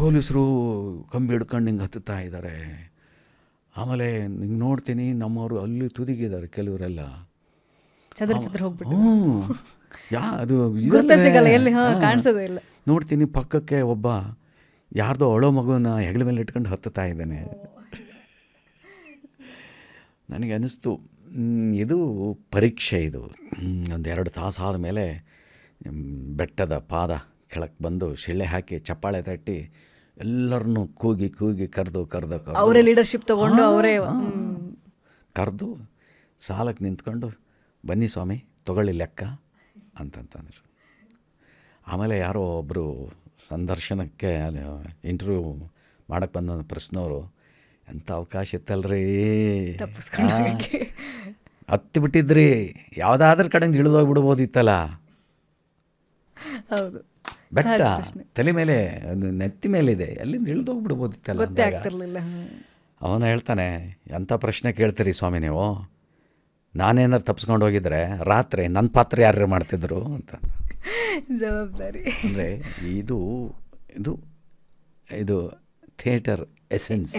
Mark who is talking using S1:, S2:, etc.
S1: ಪೊಲೀಸರು ಕಂಬಿ ಹಿಡ್ಕೊಂಡು ಹಿಂಗೆ ಹತ್ತುತ್ತಾ ಇದ್ದಾರೆ. ಆಮೇಲೆ ಹಿಂಗೆ ನೋಡ್ತೀನಿ, ನಮ್ಮವರು ಅಲ್ಲಿ ತುದಿಗಿದ್ದಾರೆ ಕೆಲವರೆಲ್ಲ.
S2: ಚದ್ರ ಹೋಗ್ಬಿಟ್ಟು
S1: ಅದು
S2: ಸಿಗಲ್ಲ, ಎಲ್ಲಿ ಕಾಣಿಸೋದೇ ಇಲ್ಲ.
S1: ನೋಡ್ತೀನಿ ಪಕ್ಕಕ್ಕೆ ಒಬ್ಬ ಯಾರ್ದೋ ಅಳೋ ಮಗುನ ಹೆಗಲ ಮೇಲೆ ಇಟ್ಕೊಂಡು ಹತ್ತುತ್ತಾ ಇದ್ದಾನೆ. ನನಗೆ ಅನ್ನಿಸ್ತು, ಇದು ಪರೀಕ್ಷೆ. ಇದು 1-2 ತಾಸು ಆದಮೇಲೆ ಬೆಟ್ಟದ ಪಾದ ಕೆಳಕ್ಕೆ ಬಂದು ಶಿಳ್ಳೆ ಹಾಕಿ ಚಪ್ಪಾಳೆ ತಟ್ಟಿ ಎಲ್ಲರನ್ನೂ ಕೂಗಿ ಕರೆದು
S2: ಅವರೇ ಲೀಡರ್ಶಿಪ್ ತಗೊಂಡು ಅವರೇ
S1: ಕರೆದು ಸಾಲಕ್ಕೆ ನಿಂತ್ಕೊಂಡು, ಬನ್ನಿ ಸ್ವಾಮಿ ತಗೊಳ್ಳಿ ಲೆಕ್ಕ ಅಂತಂತಂದರು. ಆಮೇಲೆ ಯಾರೋ ಒಬ್ಬರು ಸಂದರ್ಶನಕ್ಕೆ ಇಂಟರ್ವ್ಯೂ ಮಾಡೋಕ್ಕೆ ಬಂದ ಪ್ರಶ್ನವರು, ಎಂಥ ಅವಕಾಶ ಇತ್ತಲ್ರಿ, ಹತ್ತಿ ಬಿಟ್ಟಿದ್ರಿ, ಯಾವುದಾದ್ರೂ ಕಡೆಯಿಂದ ಇಳಿದೋಗ್ಬಿಡ್ಬೋದಿತ್ತಲ್ಲ.
S2: ಹೌದು,
S1: ಬೆಟ್ಟ ತಲೆ ಮೇಲೆ ನೆತ್ತಿ ಮೇಲಿದೆ, ಅಲ್ಲಿಂದ ಇಳಿದೋಗ್ಬಿಡ್ಬೋದಿತ್ತಲ್ಲ. ಅವನು ಹೇಳ್ತಾನೆ, ಎಂಥ ಪ್ರಶ್ನೆ ಕೇಳ್ತೀರಿ ಸ್ವಾಮಿ ನೀವು, ನಾನೇನಾರು ತಪ್ಪಿಸ್ಕೊಂಡು ಹೋಗಿದ್ರೆ ರಾತ್ರಿ ನನ್ನ ಪಾತ್ರ ಯಾರು ಮಾಡ್ತಿದ್ರು ಅಂತ.
S2: ಜವಾಬ್ದಾರಿ
S1: ಅಂದರೆ ಇದು ಥಿಯೇಟರ್ ಎಸೆನ್ಸ್.